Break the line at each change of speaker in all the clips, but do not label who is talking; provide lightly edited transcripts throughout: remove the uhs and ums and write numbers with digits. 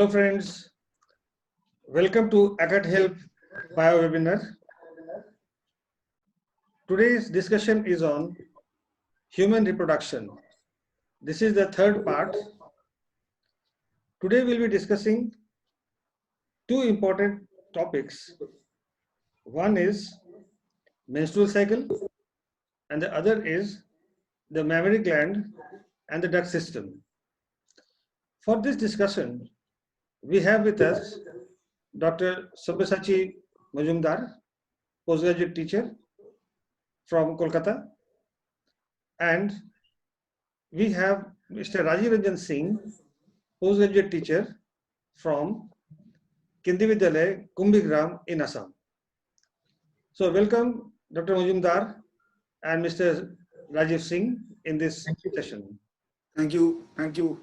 Hello friends, welcome to AcadHelp BioWebinar. Today's discussion is on human reproduction. This is the third part. Today we'll be discussing two important topics. One is menstrual cycle and the other is the mammary gland and the duct system. For this discussion, we have with us Dr. Sabyasachi Majumdar, postgraduate teacher from Kolkata, and we have Mr. Rajiv Ranjan Singh, postgraduate teacher from Kendi Vidyalaya, Kumbhigram in Assam. So welcome Dr. Majumdar and Mr. Rajiv Singh in this session.
Thank you. Thank you.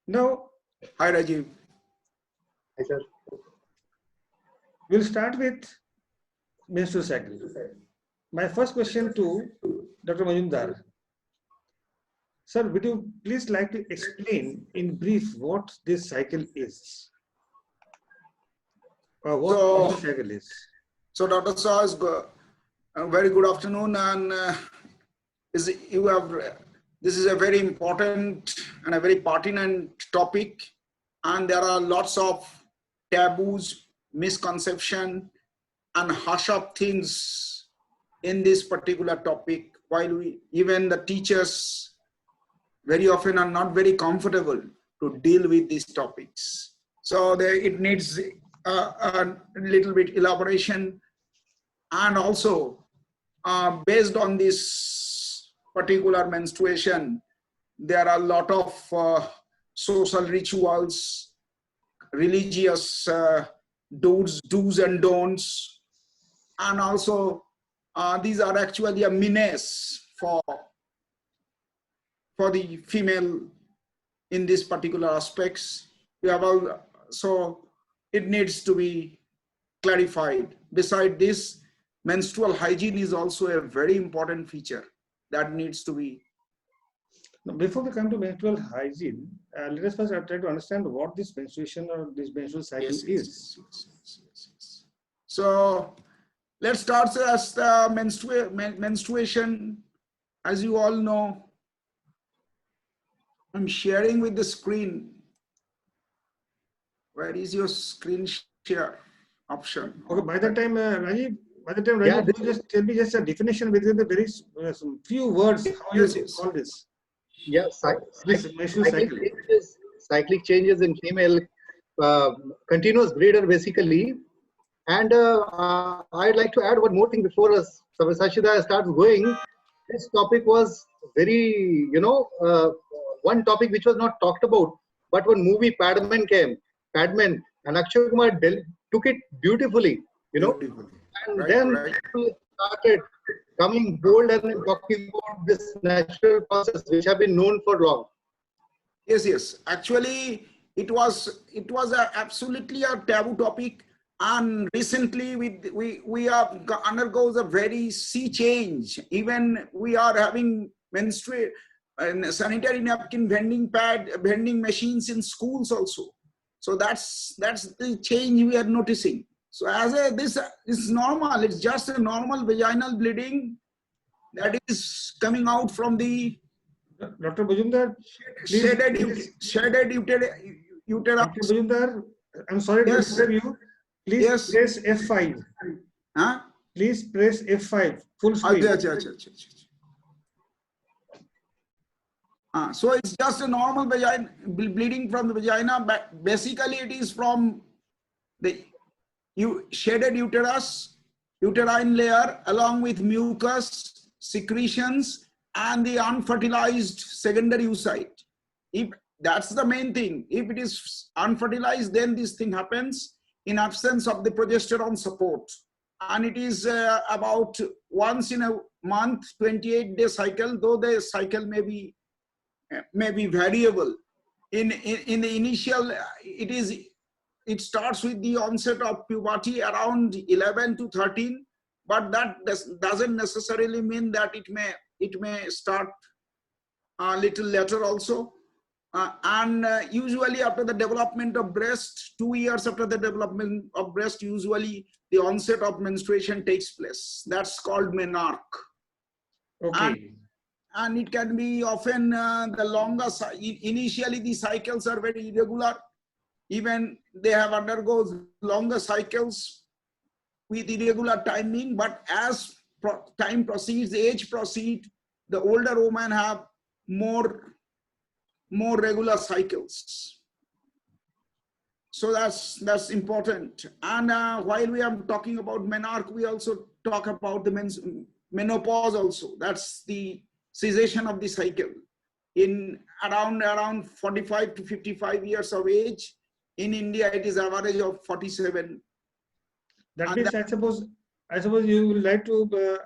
Now,
Hi, Rajiv.
Hi, sir.
We'll start with menstrual cycle. My first question to Dr. Majumdar. Sir, would you please like to explain in brief what this cycle is? Or what this cycle is?
So, Dr. Saha, very good afternoon, and this is a very important and a very pertinent topic, and there are lots of taboos, misconception, and hush up things in this particular topic, while even the teachers very often are not very comfortable to deal with these topics. So it needs a little bit elaboration, and also based on this particular menstruation, there are a lot of social rituals, religious do's and don'ts, and also these are actually a menace for the female in these particular aspects. We have so it needs to be clarified. Beside this, menstrual hygiene is also a very important feature that needs to be.
Before we come to menstrual hygiene, let us first try to understand what this menstruation or this menstrual cycle is.
Yes. So let's start as the menstruation. As you all know, I'm sharing with the screen. Where is your screen share option?
Okay, by the time Rajiv, Rajiv, just tell me just a definition within the very few words. How you call this?
Yeah, cyclic changes in female continuous breeder basically. And I'd like to add one more thing before Sabyasachi starts going. This topic was very, one topic which was not talked about. But when movie Padman came, and Akshay Kumar took it beautifully, and then people started coming bold and talking about this natural process which have been known for long.
Yes. Actually, it was absolutely a taboo topic, and recently we have undergoes a very sea change. Even we are having sanitary napkin vending machines in schools also. So that's the change we are noticing. So this is normal. It's just a normal vaginal bleeding that is coming out from the
Dr. Majumdar,
shaded uterus.
Dr. Majumdar, I'm sorry to disturb you. Please press F5.
Huh?
Please press F5. Full screen.
So it's just a normal vagina bleeding from the vagina, but basically it is from the shaded uterus, uterine layer, along with mucus, secretions, and the unfertilized secondary oocyte. If that's the main thing. If it is unfertilized, then this thing happens in absence of the progesterone support. And it is about once in a month, 28-day cycle, though the cycle may be variable. In the initial, it starts with the onset of puberty around 11 to 13, but that doesn't necessarily mean that it may start a little later also. Usually after the development of breast, 2 years after the development of breast, usually the onset of menstruation takes place. That's called menarche.
Okay.
And it can be often the longer, initially the cycles are very irregular. Even they have undergone longer cycles with irregular timing, but as time proceeds, age proceeds, the older women have more regular cycles. So that's important. And while we are talking about menarche, we also talk about the menopause also. That's the cessation of the cycle. In around 45 to 55 years of age, in India, it is average of 47.
That means I suppose you would like to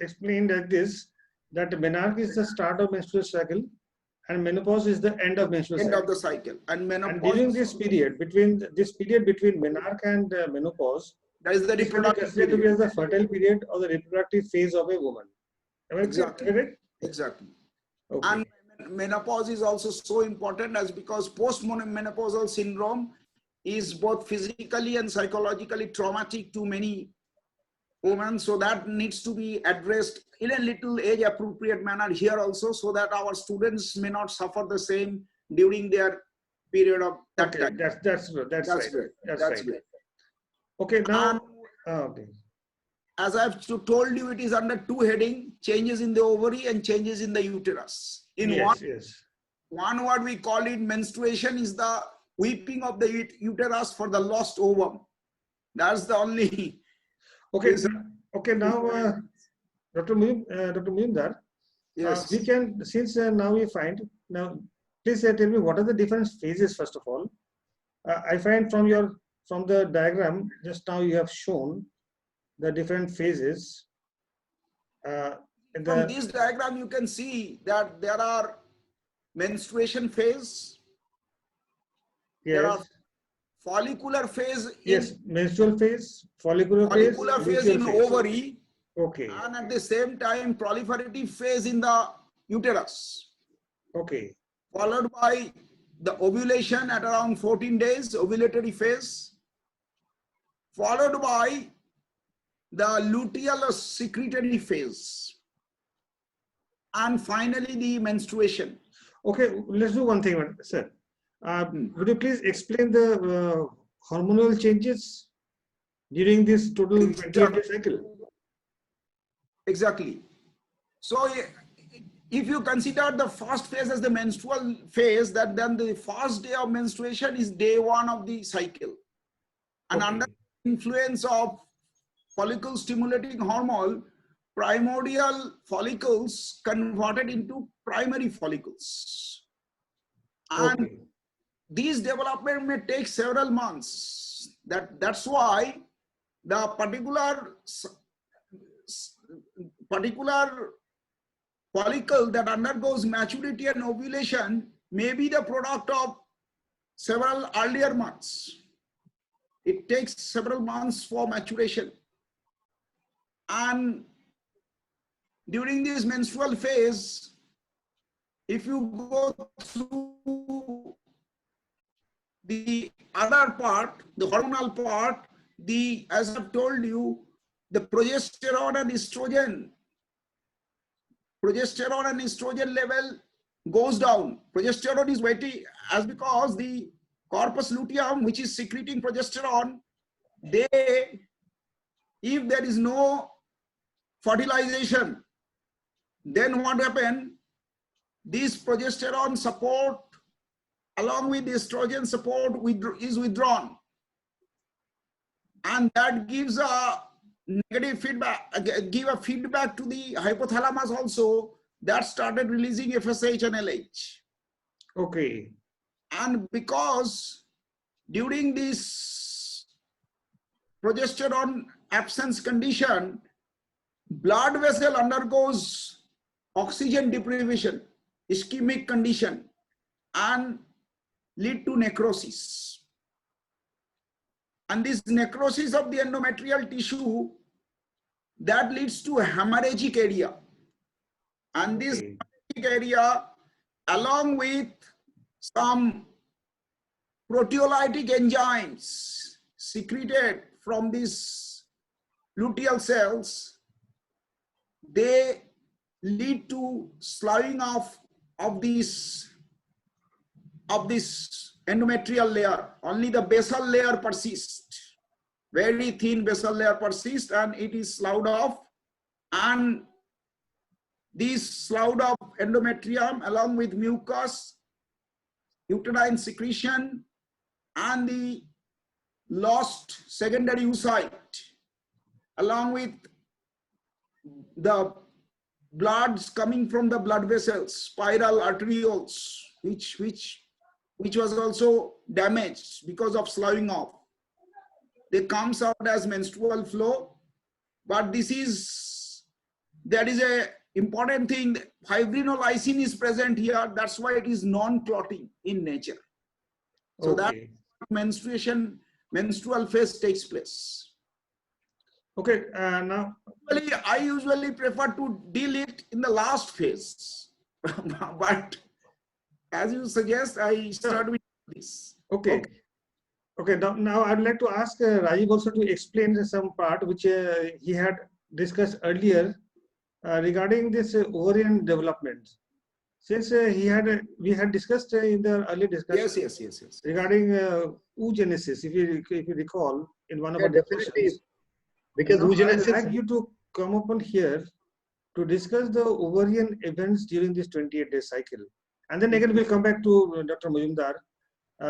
explain like this, that menarche is the start of menstrual cycle and menopause is the end of menstrual cycle.
End of the cycle. And menopause.
And during this period, between menarche and menopause,
that is the reproductive period.
To be as the fertile period or the reproductive phase of a woman.
Exactly.
Correct?
Exactly.
Okay.
And menopause is also so important as because post-menopausal syndrome is both physically and psychologically traumatic to many women. So that needs to be addressed in a little age appropriate manner here also, so that our students may not suffer the same during their period of that time.
That's right. That's right.
Great.
Okay, now okay.
As I've told you, it is under two headings: changes in the ovary and changes in the uterus. In one word, we call it menstruation is the weeping of the uterus for the lost ovum. That's the only.
Okay. Okay. Now, Dr. Mujumdar,
yes,
we can, since now we find, now please tell me what are the different phases first of all. I find from the diagram just now you have shown the different phases.
From this diagram, you can see that there are menstruation phase.
Yes.
There are follicular phase.
Yes, menstrual phase, follicular
phase in ovary.
Okay.
And at the same time, proliferative phase in the uterus.
Okay.
Followed by the ovulation at around 14 days, ovulatory phase. Followed by the luteal or secretory phase. And finally, the menstruation.
Okay, let's do one thing, sir. Would you please explain the hormonal changes during this total 28-day cycle?
Exactly. So, if you consider the first phase as the menstrual phase, that then the first day of menstruation is day 1 of the cycle. And under influence of follicle stimulating hormone, primordial follicles converted into primary follicles. And these development may take several months. That's why the particular follicle that undergoes maturity and ovulation may be the product of several earlier months. It takes several months for maturation. And during this menstrual phase, if you go through the other part, the hormonal part, as I've told you, the progesterone and estrogen level goes down. Progesterone is weighty as because the corpus luteum, which is secreting progesterone, if there is no fertilization, then what happens? This progesterone support along with estrogen support is withdrawn, and that gives a negative feedback, give a feedback to the hypothalamus also, that started releasing FSH and LH.
Okay.
And because during this progesterone absence condition, blood vessel undergoes oxygen deprivation, ischemic condition, and lead to necrosis. And this necrosis of the endometrial tissue, that leads to hemorrhagic area. And this hemorrhagic area, along with some proteolytic enzymes secreted from these luteal cells, they lead to sloughing of this endometrial layer. Only the basal layer persists. Very thin basal layer persists and it is sloughed off, and this sloughed off endometrium along with mucus, uterine secretion, and the lost secondary oocyte along with the bloods coming from the blood vessels, spiral arterioles, which was also damaged because of sloughing off. They comes out as menstrual flow, but there is a important thing. Fibrinolysin is present here. That's why it is non-clotting in nature. So that menstrual phase takes place.
Okay, now
I usually prefer to deal it in the last phase, but as you suggest, I start with this.
Okay. Now I'd like to ask Rajiv also to explain some part which he had discussed earlier regarding this ovarian development. Since we had discussed in the earlier discussion.
Yes.
Regarding oogenesis, if you recall, in one of our
definitely,
discussions.
because oogenesis.
I'd like you to come upon here to discuss the ovarian events during this 28-day cycle, and then again we'll come back to Dr. Majumdar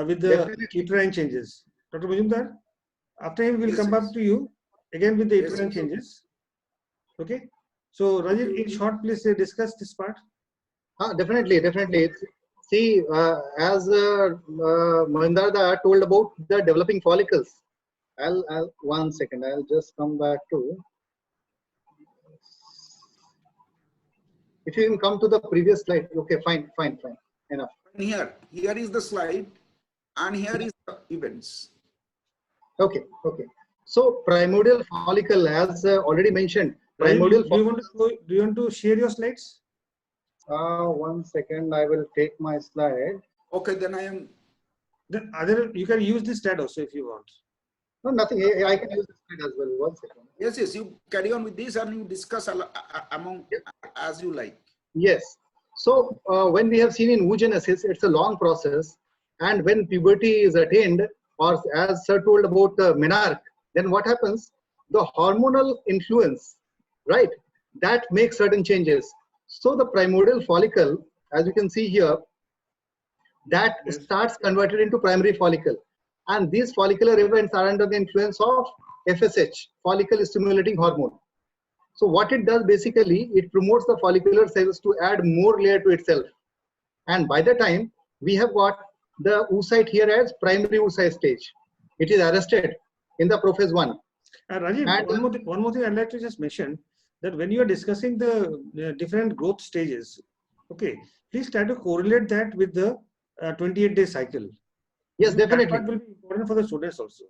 with the uterine changes. Dr. Majumdar, after him we'll come back to you again with the uterine changes. Okay. So Rajiv, in short, please discuss this part.
Definitely. See, as Mahindra told about the developing follicles. I'll 1 second. I'll just come back to. If you can come to the previous slide. Okay, fine. Enough.
Here is the slide, and here is the events.
Okay. So primordial follicle, as already mentioned. Primordial.
Do you want to share your slides?
1 second. I will take my slide.
Okay, then I am.
Then you can use this slide also if you want.
No, nothing. I can use this slide as well. 1 second.
Yes. You carry on with this and you discuss among as you like.
Yes. So when we have seen in oogenesis, it's a long process, and when puberty is attained, or as Sir told about Menarche, then what happens? The hormonal influence, right? That makes certain changes. So the primordial follicle, as you can see here, that starts converted into primary follicle. And these follicular events are under the influence of FSH, follicle stimulating hormone. So what it does basically, it promotes the follicular cells to add more layer to itself. And by the time we have got the oocyte here as primary oocyte stage, it is arrested in the prophase 1.
Rajiv, and one more thing I'd like to just mention, that when you are discussing the different growth stages, okay, please try to correlate that with the 28-day cycle.
Yes, definitely.
That will be important for the students also.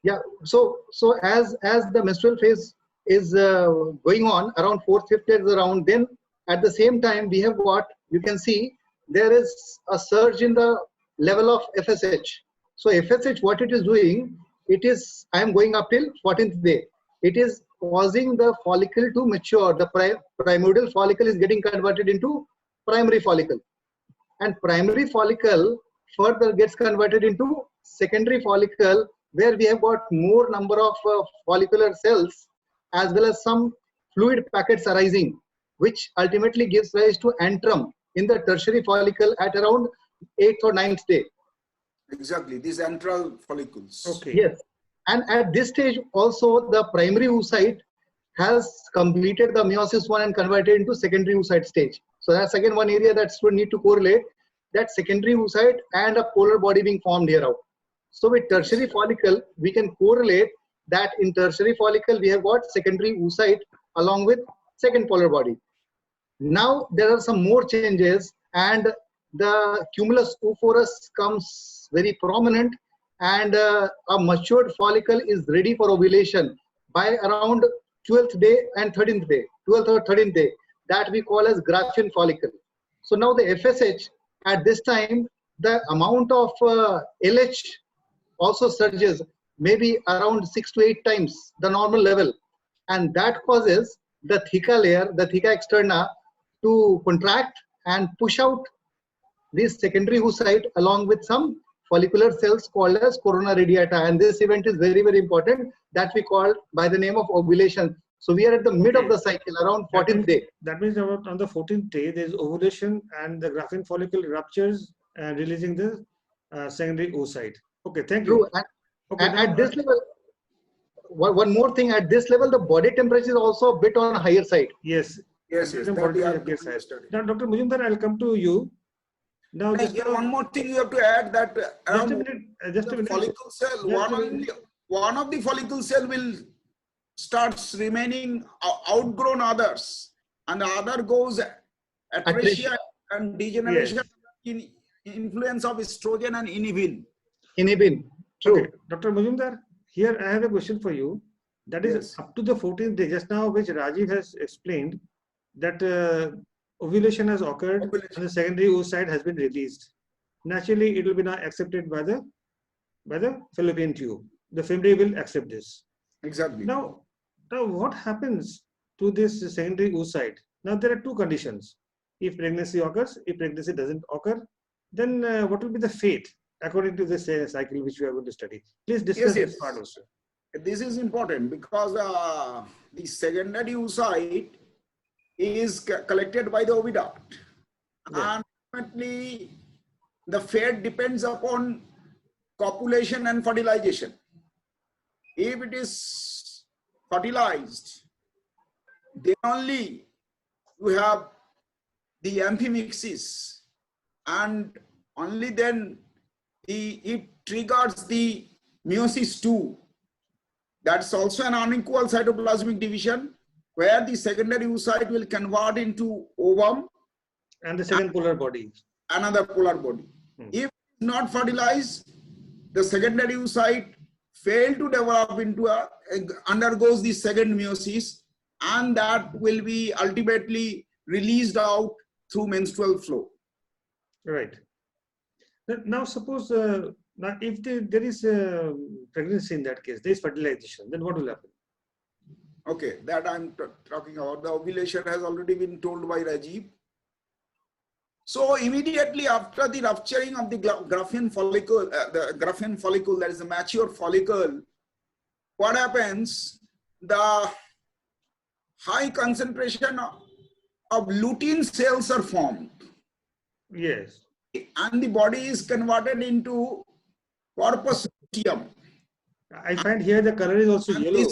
Yeah. So as the menstrual phase is going on around 4th, 5th days around, then at the same time we have what you can see, there is a surge in the level of FSH. So FSH, what it is doing, I am going up till 14th day. It is causing the follicle to mature. The primordial follicle is getting converted into primary follicle, and primary follicle further gets converted into secondary follicle, where we have got more number of follicular cells as well as some fluid packets arising, which ultimately gives rise to antrum in the tertiary follicle at around 8th or 9th day.
Exactly, these antral follicles.
Okay.
Yes. And at this stage also the primary oocyte has completed the meiosis 1 and converted into secondary oocyte stage. So that's again one area that students need to correlate, that secondary oocyte and a polar body being formed here out. So with tertiary follicle, we can correlate that in tertiary follicle we have got secondary oocyte along with second polar body. Now there are some more changes, and the cumulus oophorus comes very prominent, and a matured follicle is ready for ovulation by around 12th day and 13th day, 12th or 13th day, that we call as Graafian follicle. So now the FSH at this time the amount of LH also surges, maybe around 6 to 8 times the normal level. And that causes the theca layer, the theca externa, to contract and push out this secondary oocyte along with some follicular cells called as corona radiata. And this event is very, very important, that we call by the name of ovulation. So we are at the mid of the cycle, around 14th day.
That means about on the 14th day, there is ovulation and the Graafian follicle ruptures and releasing the secondary oocyte. Okay, thank you.
True. And at this level, one more thing, at this level, the body temperature is also a bit on a higher side.
Yes.
Yes.
Now, Dr. Majumdar, I'll come to you. Now,
one more thing you have to add, that
just a minute.
Follicle cell, one of the follicle cell will starts remaining outgrown others, and the other goes atresia and degeneration in influence of estrogen and inhibin.
True.
Okay. Dr. Majumdar, here I have a question for you. That is up to the 14th day, just now, which Rajiv has explained, that ovulation has occurred and the secondary oocyte has been released. Naturally, it will be now accepted by the fallopian tube. The fimbriae will accept this.
Exactly.
Now what happens to this secondary oocyte? Now there are two conditions. If pregnancy occurs, if pregnancy doesn't occur, then what will be the fate according to this cycle which we are going to study? Please discuss this part also.
This is important because the secondary oocyte is collected by the oviduct. And ultimately, the fate depends upon copulation and fertilization. If it is fertilized, then only you have the amphimixis, and only then it triggers the meiosis II. That's also an unequal cytoplasmic division, where the secondary oocyte will convert into ovum
and the second polar body.
Another polar body. If not fertilized, the secondary oocyte fail to develop into undergoes the second meiosis, and that will be ultimately released out through menstrual flow.
Right. Now suppose now if there is a pregnancy, in that case there is fertilization, then what will happen?
Okay, that I'm talking about. The ovulation has already been told by Rajiv. So immediately after the rupturing of the Graafian follicle, that is the mature follicle, what happens? The high concentration of lutein cells are formed.
Yes.
And the body is converted into corpus luteum.
I find here the color is also yellow.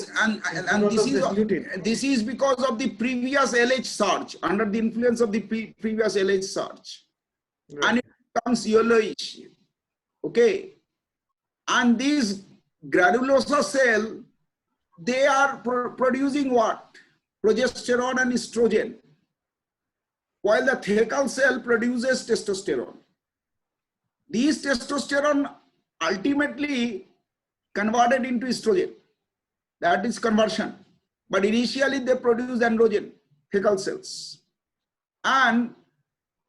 This is because of the previous LH surge, under the influence of the previous LH surge. Right. And it becomes yellowish. Okay. And these granulosa cell, they are producing what? Progesterone and estrogen. While the thecal cell produces testosterone. These testosterone ultimately converted into estrogen. That is conversion. But initially they produce androgen, thecal cells. And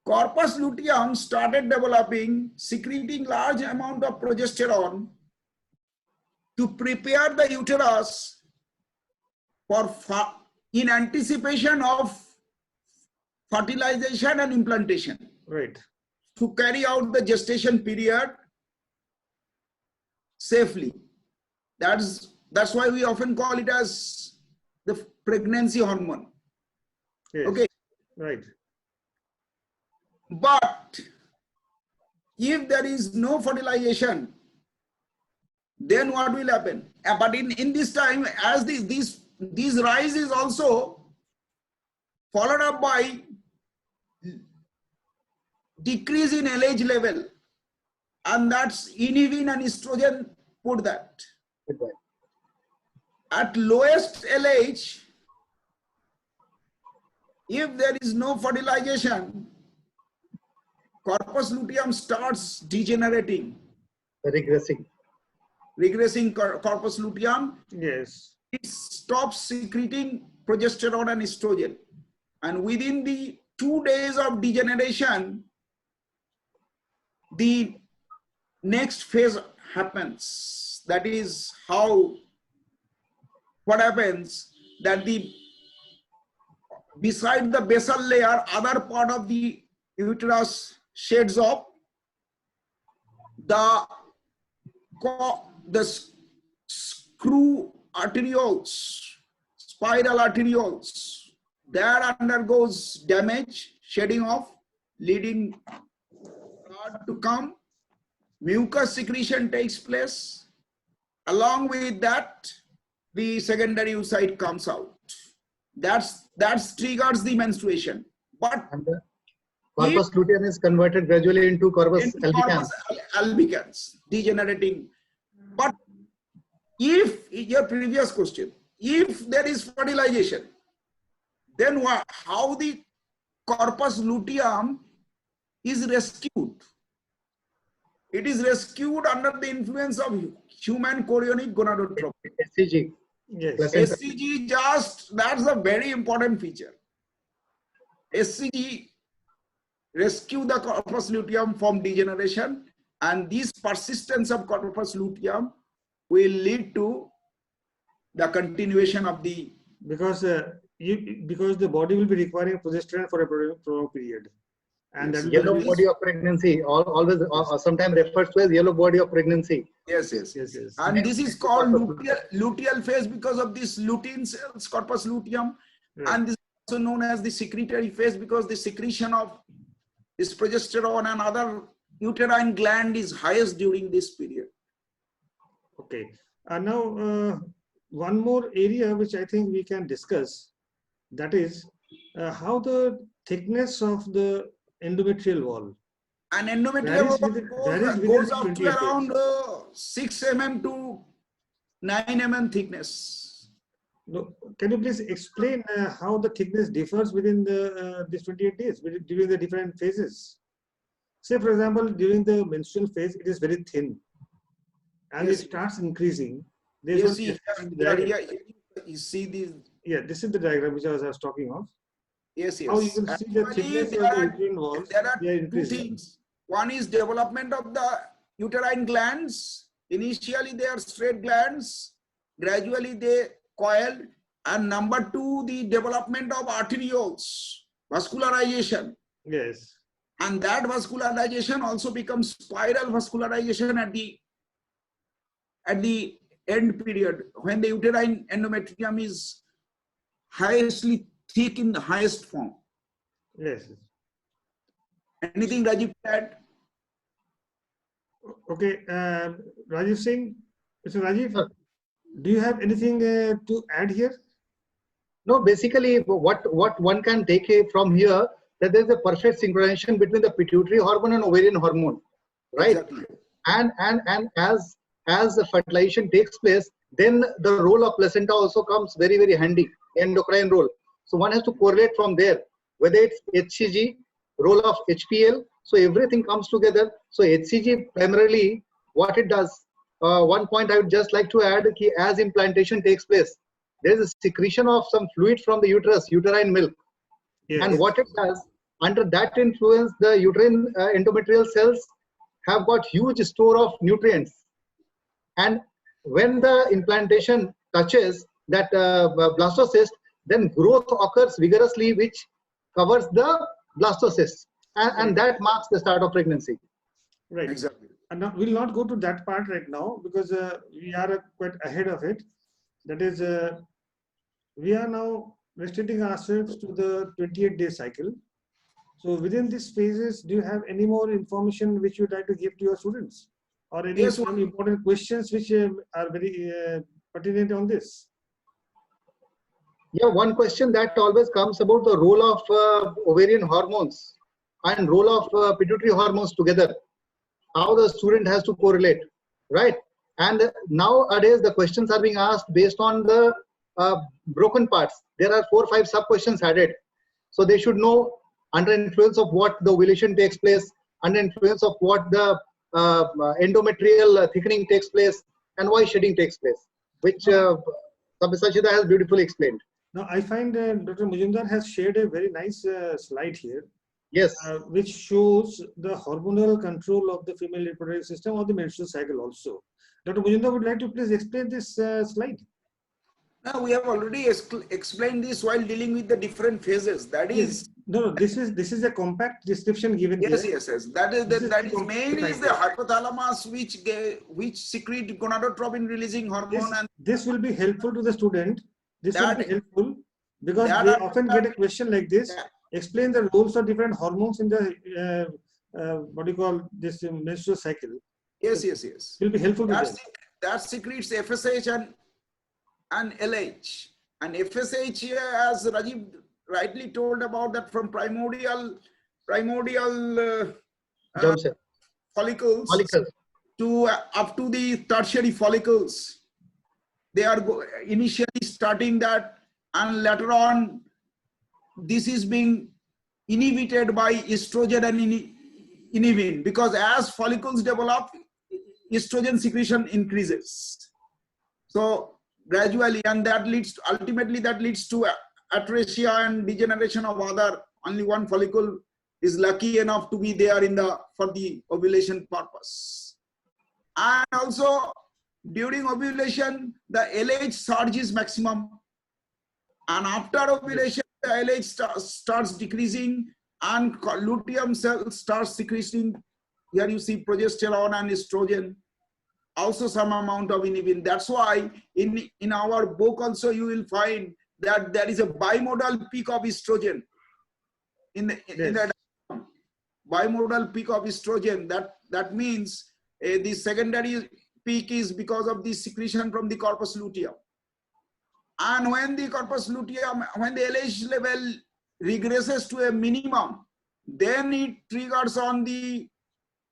corpus luteum started developing, secreting large amount of progesterone to prepare the uterus for in anticipation of fertilization and implantation.
Right.
To carry out the gestation period safely. That's why we often call it as the pregnancy hormone.
Yes.
Okay.
Right.
But if there is no fertilization, then what will happen? But in this time, as these rise is also followed up by decrease in LH level, and that's inhibin and estrogen put that. At lowest LH, if there is no fertilization, corpus luteum starts degenerating. Regressing corpus luteum.
Yes.
It stops secreting progesterone and estrogen. And within the 2 days of degeneration, the next phase happens. That is what happens, that beside the basal layer, other part of the uterus shades off. The screw arterioles, spiral arterioles, that undergoes damage, shedding off, leading blood to come. Mucus secretion takes place. Along with that, the secondary oocyte comes out. That triggers the menstruation. But
corpus luteum is converted gradually into corpus albicans.
Albicans, degenerating. But if, your previous question, if there is fertilization, then how the corpus luteum is rescued? It is rescued under the influence of human chorionic gonadotropin.
HCG.
Yes.
HCG, that's a very important feature. HCG rescue the corpus luteum from degeneration, and this persistence of corpus luteum will lead to the continuation of the...
Because the body will be requiring progesterone for a prolonged period. And
Yes,
that
yellow body of pregnancy, always sometimes refers to as yellow body of pregnancy.
Yes. And this is called luteal phase because of this lutein cells, corpus luteum. Right. And this is also known as the secretory phase because the secretion of this progesterone and other uterine gland is highest during this period.
Okay. Now, one more area which I think we can discuss, that is how the thickness of the endometrial wall.
And endometrial wall goes up to around 6 mm to 9 mm thickness.
No, can you please explain how the thickness differs within these 28 days, during the different phases? Say, for example, during the menstrual phase, it is very thin. And it starts increasing.
You see this?
Yeah, this is the diagram which I was talking of.
Yes.
How you will see the thickness of the uterine walls.
There are two things. One is development of the uterine glands. Initially, they are straight glands. Gradually, they coil. And number two, the development of arterioles, vascularization.
Yes.
And that vascularization also becomes spiral vascularization at the end period, when the uterine endometrium is highly thick in the highest form.
Yes.
Anything Rajiv to add?
Okay, Rajiv Singh, Mr. Rajiv, do you have anything to add here?
No, basically what one can take from here, that there is a perfect synchronization between the pituitary hormone and ovarian hormone, right?
Exactly.
And as the fertilization takes place, then the role of placenta also comes very, very handy, endocrine role. So one has to correlate from there, whether it's HCG, role of HPL, so everything comes together. So HCG primarily, what it does, one point I would just like to add, as implantation takes place, there is a secretion of some fluid from the uterus, uterine milk. Yes. And what it does, under that influence, the uterine endometrial cells have got huge store of nutrients. And when the implantation touches that blastocyst, then growth occurs vigorously, which covers the blastocyst. And that marks the start of pregnancy.
Right.
Exactly.
And now we'll not go to that part right now because we are quite ahead of it. That is, we are now restricting ourselves to the 28-day cycle. So within these phases, do you have any more information which you'd like to give to your students? Or any some important questions which are very pertinent on this?
Yeah, one question that always comes about the role of ovarian hormones and role of pituitary hormones together. How the student has to correlate, right? And nowadays the questions are being asked based on the broken parts. There are 4 or 5 sub questions added. So they should know under influence of what the ovulation takes place, under influence of what the endometrial thickening takes place, and why shedding takes place, which Sabhisachita has beautifully explained.
Now I find Dr. Majumdar has shared a very nice slide here.
Yes.
which shows the hormonal control of the female reproductive system or the menstrual cycle also. Dr. Mujumdar would like to please explain this slide.
Now we have already explained this while dealing with the different phases. That is,
no, this is a compact description given
yes,
here.
yes. That is mainly is the hypothalamus which secrete gonadotropin releasing hormone, and
this will be helpful to the student. This will be helpful because they often get a question like this. Explain the roles of different hormones in the what do you call this menstrual cycle.
Yes.
Will be helpful to them.
That secretes FSH and LH. And FSH, as Rajiv rightly told about that, from primordial follicles to up to the tertiary follicles. They are initially starting that, and later on this is being inhibited by estrogen and inhibin, because as follicles develop, estrogen secretion increases. So gradually, and that leads ultimately to atresia and degeneration of other. Only one follicle is lucky enough to be there for the ovulation purpose. And also during ovulation, the LH surge is maximum, and after ovulation, the LH starts decreasing, and luteum cells starts secreting. Here you see progesterone and estrogen, also some amount of inhibin. That's why in our book also you will find that there is a bimodal peak of estrogen in the bimodal peak of estrogen. That means the secondary peak is because of the secretion from the corpus luteum. And when the corpus luteum, when the LH level regresses to a minimum, then it triggers on the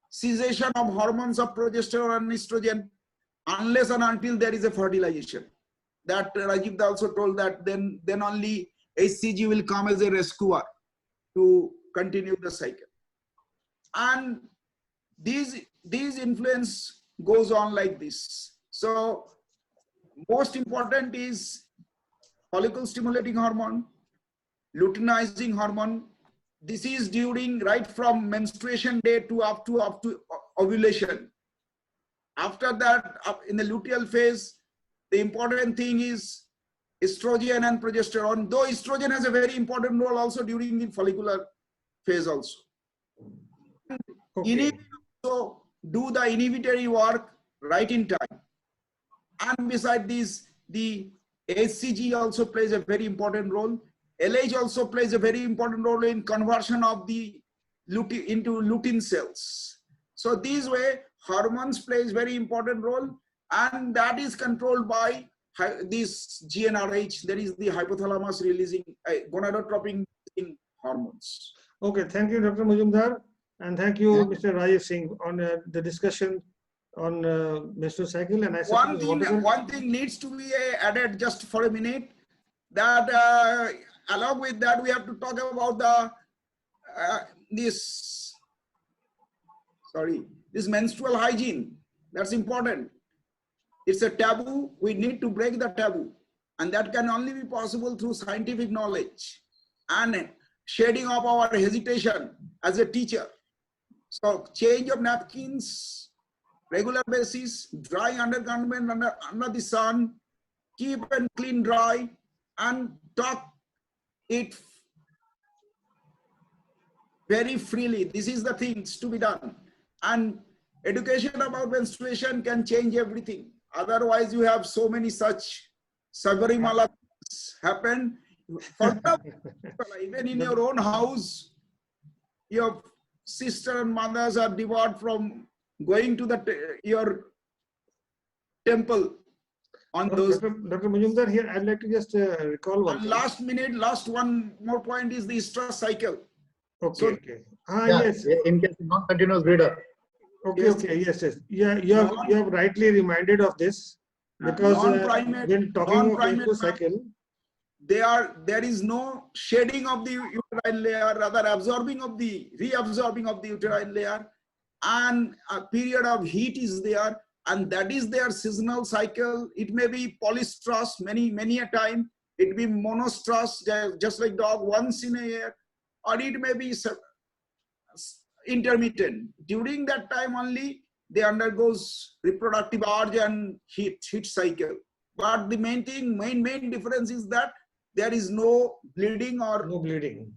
cessation of hormones of progesterone and estrogen, unless and until there is a fertilization. That Rajiv also told that then only HCG will come as a rescuer to continue the cycle. And these influence goes on like this. So most important is follicle stimulating hormone, luteinizing hormone. This is during right from menstruation day to up to ovulation. After that, in the luteal phase, the important thing is estrogen and progesterone, though estrogen has a very important role also during the follicular phase also.
Okay.
So do the inhibitory work right in time. And beside this, the HCG also plays a very important role. LH also plays a very important role in conversion of the into lutein cells. So this way, hormones plays very important role, and that is controlled by this GnRH. That is the hypothalamus releasing gonadotropin hormones.
Okay, thank you, Dr. Mujumdar, and thank you, Mr. Rajesh Singh, on the discussion on menstrual cycle. And I
one thing needs to be added just for a minute, that along with that we have to talk about the this menstrual hygiene. That's important. It's a taboo. We need to break the taboo, and that can only be possible through scientific knowledge and shedding of our hesitation as a teacher. So change of napkins, regular basis, dry undergarment under the sun, keep and clean dry, and talk it very freely. This is the things to be done. And education about menstruation can change everything. Otherwise, you have so many such Sabarimala happen. Even in your own house, your sister and mothers are debarred from going to your temple on those.
Dr. Mujumdar, here I'd like to just recall one.
Last one more point is the estrous cycle.
Okay.
So,
okay.
Yes. In case of non-continuous breeder.
Okay.
Yes.
Okay. Yes. Yes. Yeah. You have rightly reminded of this, because when talking of menstrual cycle,
there is no shedding of the uterine layer, rather reabsorbing of the uterine layer, and a period of heat is there, and that is their seasonal cycle. It may be polystrus many a time. It may be monostrus, just like dog, once in a year, or it may be intermittent. During that time only, they undergoes reproductive urge and heat cycle. But the main thing, main difference is that there is no bleeding or
no bleeding.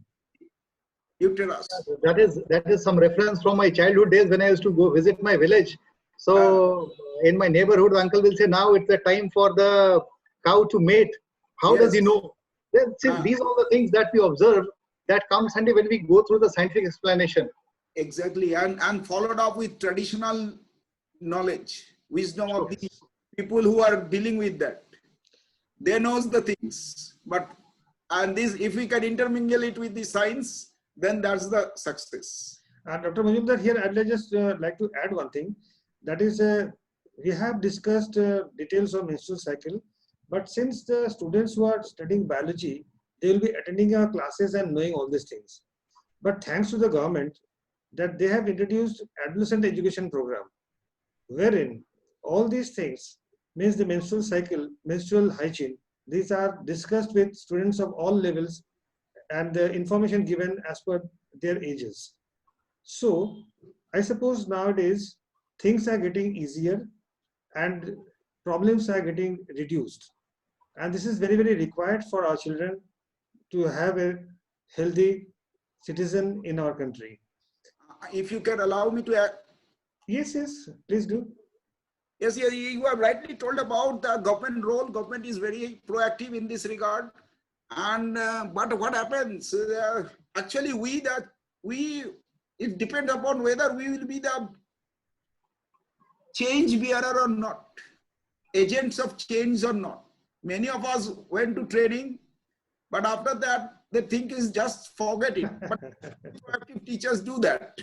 Uterus.
That is some reference from my childhood days when I used to go visit my village. So in my neighborhood, the uncle will say, now it's the time for the cow to mate. How does he know? Then, see, these are the things that we observe that comes handy when we go through the scientific explanation.
Exactly, and followed up with traditional knowledge, wisdom of the people who are dealing with that. They knows the things, but this, if we can intermingle it with the science, then that's the success.
Dr. Majumdar, here I'd just like to add one thing. That is, we have discussed details of menstrual cycle, but since the students who are studying biology, they will be attending our classes and knowing all these things. But thanks to the government, that they have introduced adolescent education program, wherein all these things, means the menstrual cycle, menstrual hygiene, these are discussed with students of all levels and the information given as per their ages. So I suppose nowadays things are getting easier and problems are getting reduced. And this is very, very required for our children to have a healthy citizen in our country.
If you can allow me to add.
Yes, please do.
Yes, you have rightly told about the government role. Government is very proactive in this regard. And but what happens? Actually, it depends upon whether we will be the change bearer or not, agents of change or not. Many of us went to training, but after that, the thing is just forget it. But proactive teachers do that.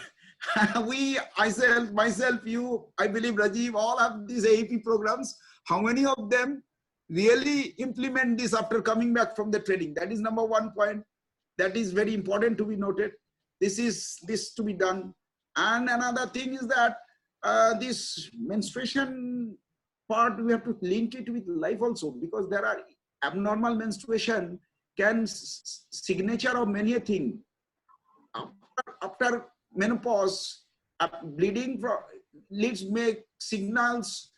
Myself, you, I believe Rajiv, all have these AEP programs. How many of them really implement this after coming back from the training? That is number one point. That is very important to be noted. This to be done. And another thing is that this menstruation part, we have to link it with life also, because there are abnormal menstruation can signature of many a thing. After menopause, bleeding leads make signals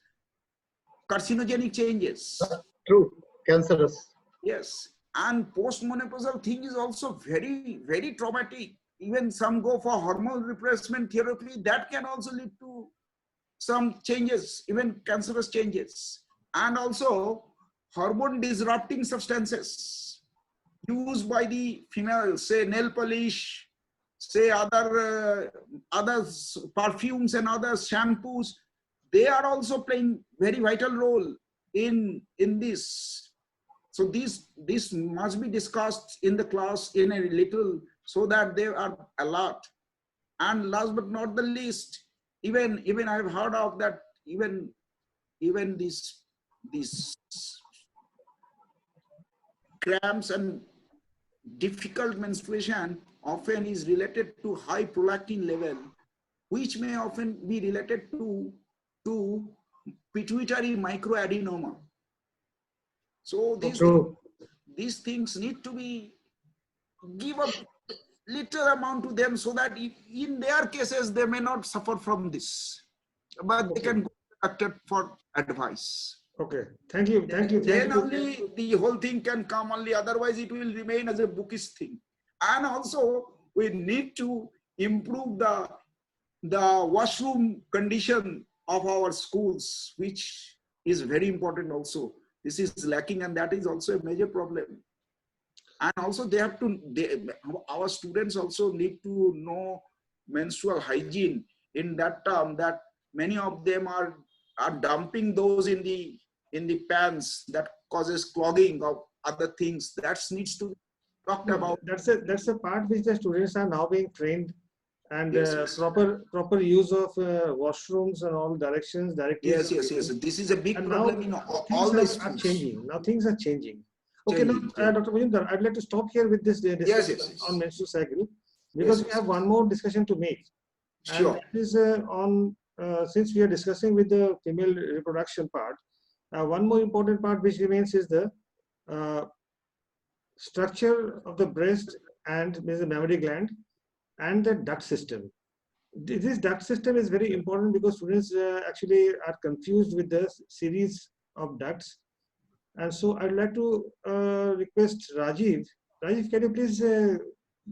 carcinogenic changes.
True, cancerous.
Yes, and postmenopausal thing is also very, very traumatic. Even some go for hormone replacement therapy, that can also lead to some changes, even cancerous changes. And also hormone disrupting substances used by the females, say nail polish, say other perfumes and other shampoos, they are also playing very vital role in this. So this must be discussed in the class in a little, so that they are alert. And last but not the least, even I've heard of that, even these cramps and difficult menstruation often is related to high prolactin level, which may often be related to pituitary microadenoma. So these things need to be give a little amount to them, so that in their cases they may not suffer from this, but they can go to the doctor for advice.
Okay, thank you.
Then only the whole thing can come, only otherwise it will remain as a bookish thing. And also we need to improve the washroom condition of our schools, which is very important also. This is lacking, and that is also a major problem. And also our students also need to know menstrual hygiene, in that term that many of them are dumping those in the pants, that causes clogging of other things. That needs to be talked about.
That's a part which the students are now being trained, and
yes.
proper use of washrooms and all directions directly.
Yes. This is a big problem in all the schools.
Are changing. Now things are changing. Okay, now Dr. Majumdar, I'd like to stop here with this discussion on menstrual cycle, because we have one more discussion to make.
Sure.
And that is on since we are discussing with the female reproduction part, one more important part which remains is the structure of the breast and the mammary gland and the duct system. this duct system is very important because students actually are confused with the series of ducts. And so I'd like to request Rajiv. Rajiv, can you please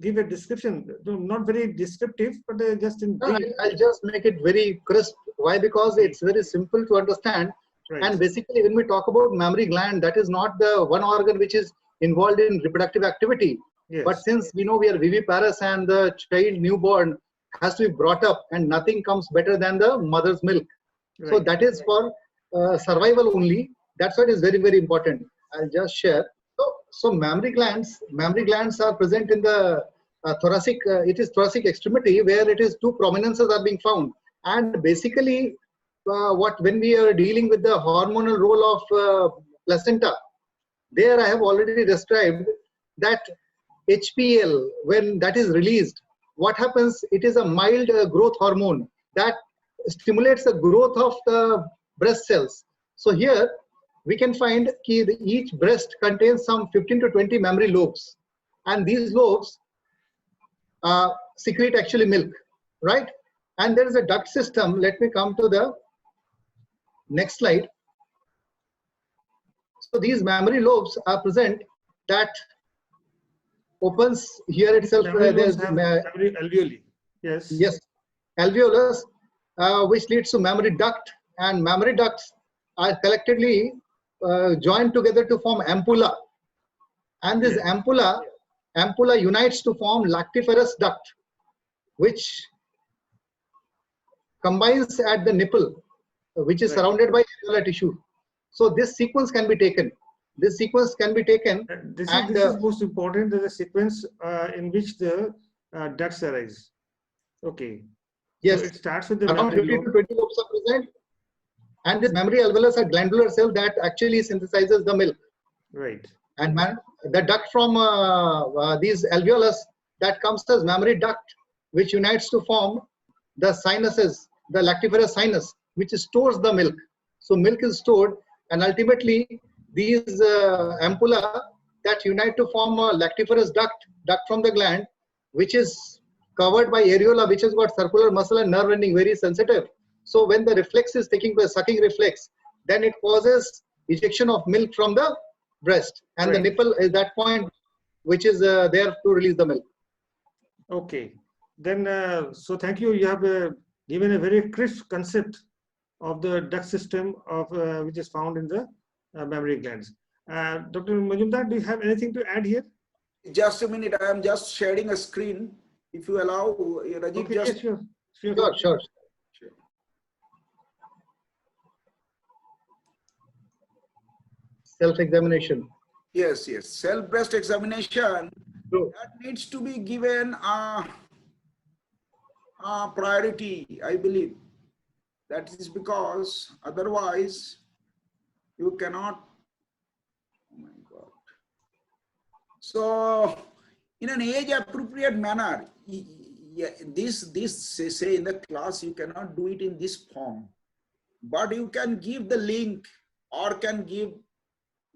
give a description? Not very descriptive, but just in brief.
I'll just make it very crisp. Why? Because it's very simple to understand.
Right.
And basically, when we talk about mammary gland, that is not the one organ which is involved in reproductive activity.
Yes.
But since we know we are viviparous and the child newborn has to be brought up, and nothing comes better than the mother's milk.
Right.
So that is for survival only. That's what is very, very important. I'll just share. So mammary glands are present in the thoracic. It is thoracic extremity where it is two prominences are being found. And basically, when we are dealing with the hormonal role of placenta, there I have already described that HPL, when that is released, what happens? It is a mild growth hormone that stimulates the growth of the breast cells. So here we can find that each breast contains some 15 to 20 mammary lobes, and these lobes secrete actually milk, right? And there is a duct system. Let me come to the next slide. So these mammary lobes are present that opens here itself. There's
mammary alveoli. Yes.
Yes, alveolus, which leads to mammary duct, and mammary ducts are collectively joined together to form ampulla, and this ampulla unites to form lactiferous duct, which combines at the nipple, which is surrounded by areolar tissue. So this sequence can be taken. This is most important. There's a sequence
in which the ducts arise. Okay.
Yes.
So it starts with the
around 15 to 20 lobes are present, and this mammary alveolus are glandular cell that actually synthesizes the milk.
Right.
And the duct from these alveolus that comes as mammary duct, which unites to form the sinuses, the lactiferous sinus, which stores the milk. So milk is stored, and ultimately these ampulla that unite to form a lactiferous duct from the gland, which is covered by areola, which has got circular muscle and nerve ending, very sensitive. So when the reflex is taking place, sucking reflex, then it causes ejection of milk from the breast, and the nipple is that point which is there to release the milk.
Okay. Then, so thank you. You have given a very crisp concept of the duct system of which is found in the mammary glands. Dr. Majumdar, do you have anything to add here?
Just a minute. I am just sharing a screen. If you allow, Rajiv,
okay,
just...
yes, sure.
Sure. Self-examination.
Yes. Self-breast examination,
True.
that needs to be given a priority, I believe. That is because otherwise you cannot. Oh my God. So in an age-appropriate manner, this say in the class, you cannot do it in this form, but you can give the link or can give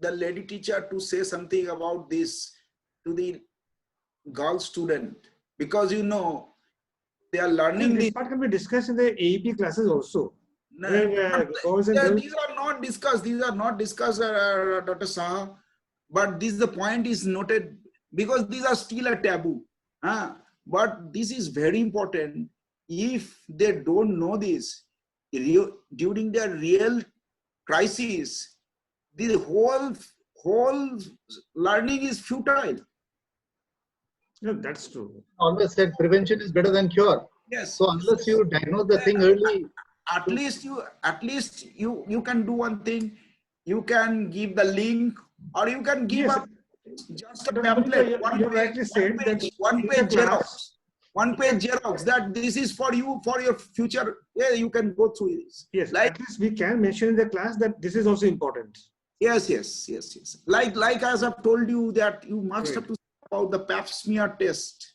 the lady teacher to say something about this to the girl student, because you know they are learning.
This part can be discussed in the AEP classes also.
No,
these
are not discussed. These are not discussed, Dr. Saha. But the point is noted because these are still a taboo. But this is very important. If they don't know this during their real crisis, the whole learning is futile.
No, that's true.
Always said prevention is better than cure.
Yes.
So unless you diagnose the thing early,
at least you can do one thing. You can give the link, or you can give just a pamphlet, one page Xerox that this is for you, for your future. Yeah, you can go through this.
Yes, at least we can mention in the class that this is also important.
Yes. Like as I've told you that you must have to about the pap smear test.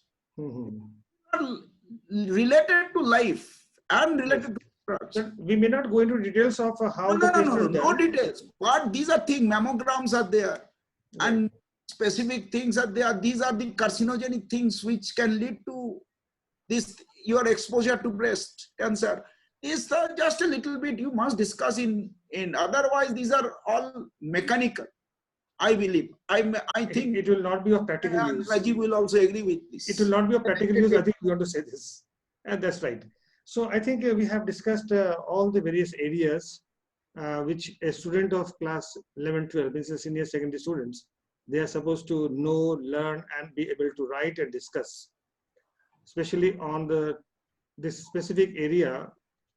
Related to life and related to drugs.
We may not go into details of how
no details. But these are things, mammograms are there, and specific things are there. These are the carcinogenic things which can lead to this your exposure to breast cancer is just a little bit you must discuss in otherwise these are all mechanical. I believe. I think
it will not be of practical use.
Rajiv will also agree with this.
It will not be of practical use. I think you want to say this, and that's right. So I think we have discussed all the various areas which a student of class 11, 12, means senior secondary students, they are supposed to know, learn, and be able to write and discuss, especially on this specific area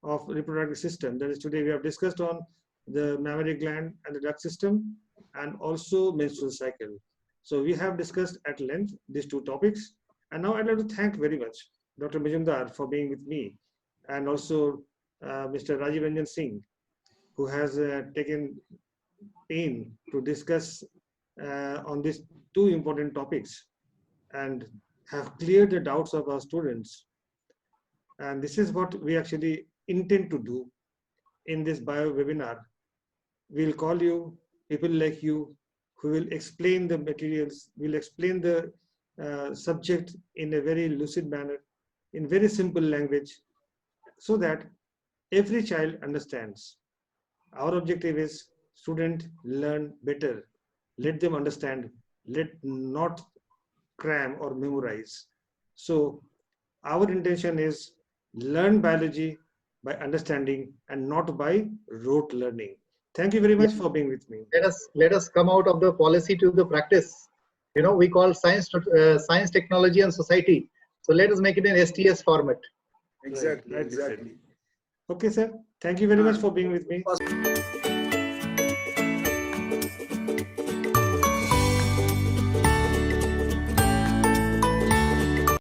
of reproductive system. That is, today we have discussed on the mammary gland and the duct system, and also menstrual cycle. So we have discussed at length these two topics. And now I'd like to thank very much Dr. Majumdar for being with me, and also Mr. Rajiv Ranjan Singh, who has taken pain to discuss on these two important topics and have cleared the doubts of our students. And this is what we actually intend to do in this bio webinar. We'll call you people like you who will explain the materials, will explain the subject in a very lucid manner, in very simple language, so that every child understands. Our objective is student learn better. Let them understand, let not cram or memorize. So our intention is learn biology by understanding and not by rote learning. Thank you very much for being with me.
Let us come out of the policy to the practice. You know, we call science, technology, and society. So let us make it in STS format.
Exactly.
Right,
exactly.
Okay, sir. Thank you very much for being with me.